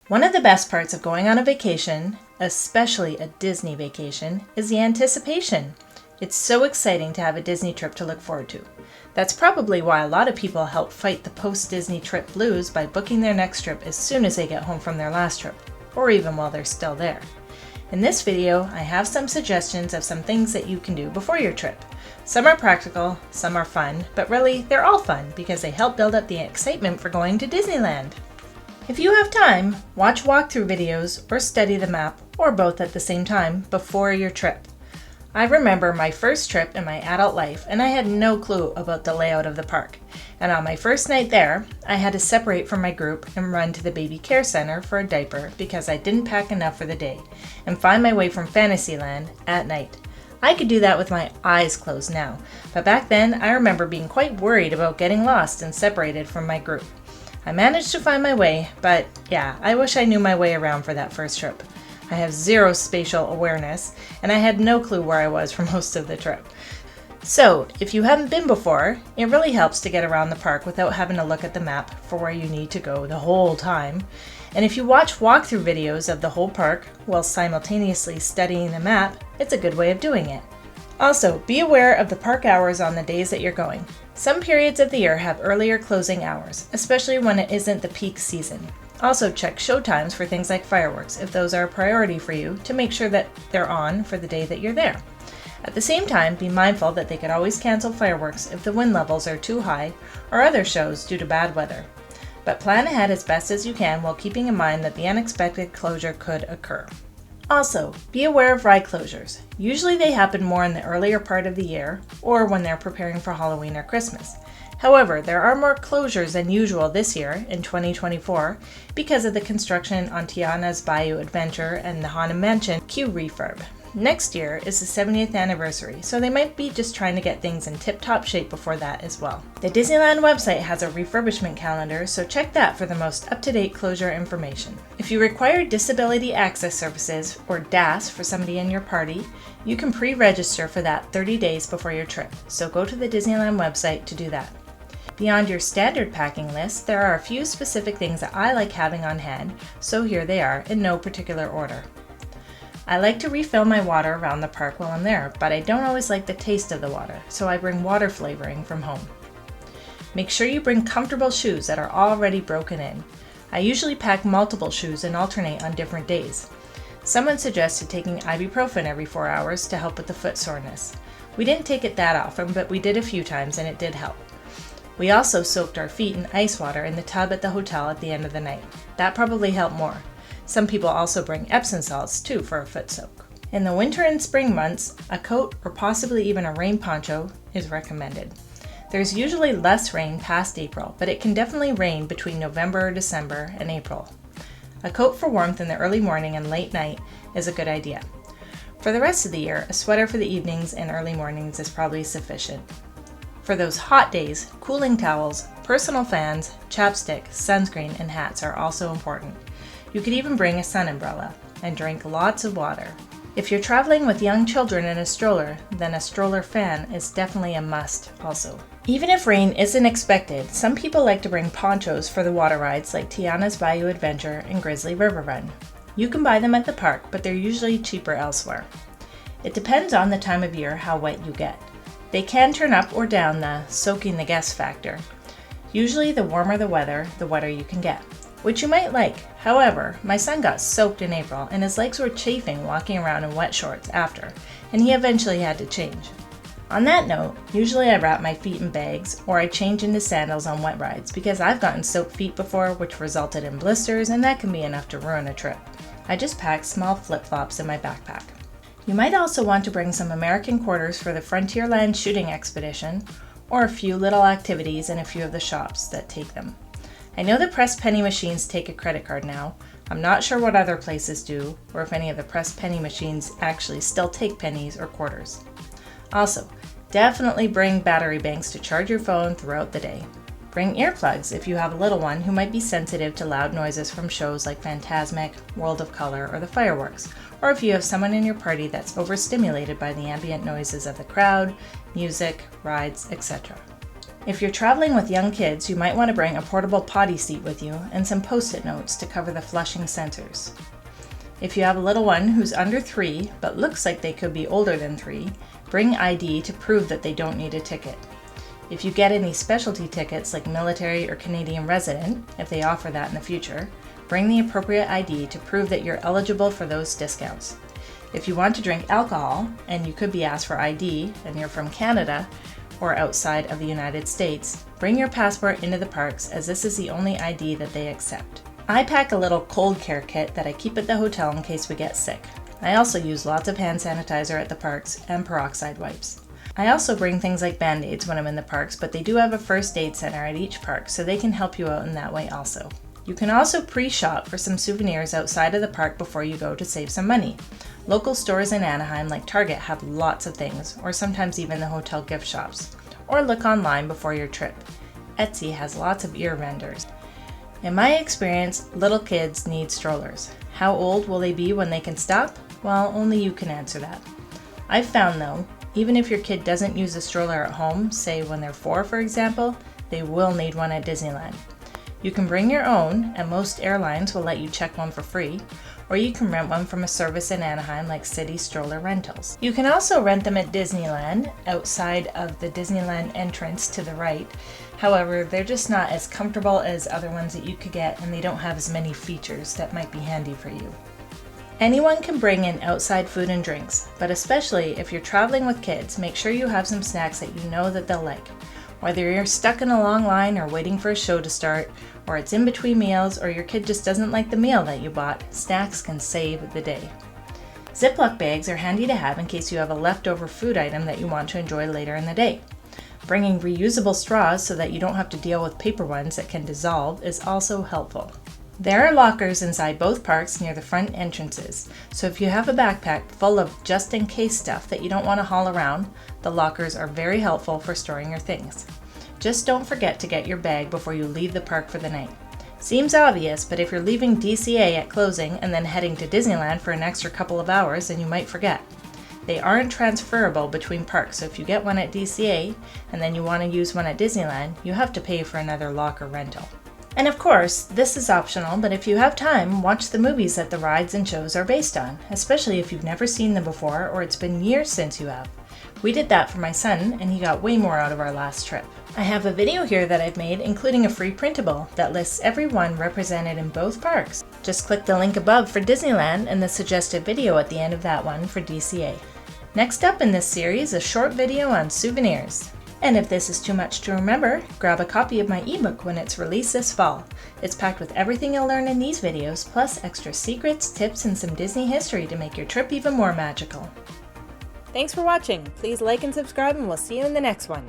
One of the best parts of going on a vacation, especially a Disney vacation, is the anticipation. It's so exciting to have a Disney trip to look forward to. That's probably why a lot of people help fight the post-Disney trip blues by booking their next trip as soon as they get home from their last trip, or even while they're still there. In this video, I have some suggestions of some things that you can do before your trip. Some are practical, some are fun, but really they're all fun because they help build up the excitement for going to Disneyland. If you have time, watch walkthrough videos or study the map, or both at the same time, before your trip. I remember my first trip in my adult life and I had no clue about the layout of the park. And on my first night there, I had to separate from my group and run to the baby care center for a diaper because I didn't pack enough for the day and find my way from Fantasyland at night. I could do that with my eyes closed now, but back then I remember being quite worried about getting lost and separated from my group. I managed to find my way, but yeah, I wish I knew my way around for that first trip. I have zero spatial awareness, and I had no clue where I was for most of the trip. So, if you haven't been before, it really helps to get around the park without having to look at the map for where you need to go the whole time. And if you watch walkthrough videos of the whole park while simultaneously studying the map, it's a good way of doing it. Also, be aware of the park hours on the days that you're going. Some periods of the year have earlier closing hours, especially when it isn't the peak season. Also check Showtimes for things like fireworks if those are a priority for you to make sure that they're on for the day that you're there. At the same time, be mindful that they could always cancel fireworks if the wind levels are too high or other shows due to bad weather. But plan ahead as best as you can while keeping in mind that the unexpected closure could occur. Also, be aware of ride closures. Usually they happen more in the earlier part of the year or when they're preparing for Halloween or Christmas. However, there are more closures than usual this year in 2024 because of the construction on Tiana's Bayou Adventure and the Haunted Mansion queue refurb. Next year is the 70th anniversary, so they might be just trying to get things in tip-top shape before that as well. The Disneyland website has a refurbishment calendar, so check that for the most up-to-date closure information. If you require Disability Access Services, or DAS, for somebody in your party, you can pre-register for that 30 days before your trip, so go to the Disneyland website to do that. Beyond your standard packing list, there are a few specific things that I like having on hand, so here they are in no particular order. I like to refill my water around the park while I'm there, but I don't always like the taste of the water, so I bring water flavoring from home. Make sure you bring comfortable shoes that are already broken in. I usually pack multiple shoes and alternate on different days. Someone suggested taking ibuprofen every 4 hours to help with the foot soreness. We didn't take it that often, but we did a few times and it did help. We also soaked our feet in ice water in the tub at the hotel at the end of the night. That probably helped more. Some people also bring Epsom salts too for a foot soak. In the winter and spring months, a coat or possibly even a rain poncho is recommended. There's usually less rain past April, but it can definitely rain between November, December, and April. A coat for warmth in the early morning and late night is a good idea. For the rest of the year, a sweater for the evenings and early mornings is probably sufficient. For those hot days, cooling towels, personal fans, chapstick, sunscreen, and hats are also important. You could even bring a sun umbrella and drink lots of water. If you're traveling with young children in a stroller, then a stroller fan is definitely a must also. Even if rain isn't expected, some people like to bring ponchos for the water rides like Tiana's Bayou Adventure and Grizzly River Run. You can buy them at the park, but they're usually cheaper elsewhere. It depends on the time of year how wet you get. They can turn up or down the soaking the guest factor. Usually the warmer the weather, the wetter you can get, which you might like. However, my son got soaked in April and his legs were chafing walking around in wet shorts after, and he eventually had to change. On that note, usually I wrap my feet in bags or I change into sandals on wet rides because I've gotten soaked feet before which resulted in blisters and that can be enough to ruin a trip. I just pack small flip-flops in my backpack. You might also want to bring some American quarters for the Frontierland shooting expedition or a few little activities in a few of the shops that take them. I know the press penny machines take a credit card now. I'm not sure what other places do, or if any of the press penny machines actually still take pennies or quarters. Also, definitely bring battery banks to charge your phone throughout the day. Bring earplugs if you have a little one who might be sensitive to loud noises from shows like Fantasmic, World of Color, or the fireworks, or if you have someone in your party that's overstimulated by the ambient noises of the crowd, music, rides, etc. If you're traveling with young kids, you might want to bring a portable potty seat with you and some post-it notes to cover the flushing sensors. If you have a little one who's under 3 but looks like they could be older than 3, bring ID to prove that they don't need a ticket. If you get any specialty tickets like military or Canadian resident, if they offer that in the future, bring the appropriate ID to prove that you're eligible for those discounts. If you want to drink alcohol, and you could be asked for ID, and you're from Canada or outside of the United States, bring your passport into the parks as this is the only ID that they accept. I pack a little cold care kit that I keep at the hotel in case we get sick. I also use lots of hand sanitizer at the parks and peroxide wipes. I also bring things like Band-Aids when I'm in the parks, but they do have a first aid center at each park, so they can help you out in that way also. You can also pre-shop for some souvenirs outside of the park before you go to save some money. Local stores in Anaheim like Target have lots of things, or sometimes even the hotel gift shops. Or look online before your trip. Etsy has lots of ear vendors. In my experience, little kids need strollers. How old will they be when they can stop? Well, only you can answer that. I've found though, even if your kid doesn't use a stroller at home, say when they're 4 for example, they will need one at Disneyland. You can bring your own, and most airlines will let you check one for free, or you can rent one from a service in Anaheim like City Stroller Rentals. You can also rent them at Disneyland, outside of the Disneyland entrance to the right. However, they're just not as comfortable as other ones that you could get, and they don't have as many features that might be handy for you. Anyone can bring in outside food and drinks, but especially if you're traveling with kids, make sure you have some snacks that you know that they'll like. Whether you're stuck in a long line or waiting for a show to start, or it's in between meals, or your kid just doesn't like the meal that you bought, snacks can save the day. Ziploc bags are handy to have in case you have a leftover food item that you want to enjoy later in the day. Bringing reusable straws so that you don't have to deal with paper ones that can dissolve is also helpful. There are lockers inside both parks near the front entrances, so if you have a backpack full of just-in-case stuff that you don't want to haul around, the lockers are very helpful for storing your things. Just don't forget to get your bag before you leave the park for the night. Seems obvious, but if you're leaving DCA at closing and then heading to Disneyland for an extra couple of hours, then you might forget. They aren't transferable between parks, so if you get one at DCA and then you want to use one at Disneyland, you have to pay for another locker rental. And of course, this is optional, but if you have time, watch the movies that the rides and shows are based on, especially if you've never seen them before or it's been years since you have. We did that for my son, and he got way more out of our last trip. I have a video here that I've made, including a free printable, that lists everyone represented in both parks. Just click the link above for Disneyland and the suggested video at the end of that one for DCA. Next up in this series, a short video on souvenirs. And if this is too much to remember, grab a copy of my ebook when it's released this fall. It's packed with everything you'll learn in these videos, plus extra secrets, tips, and some Disney history to make your trip even more magical. Thanks for watching. Please like and subscribe, and we'll see you in the next one.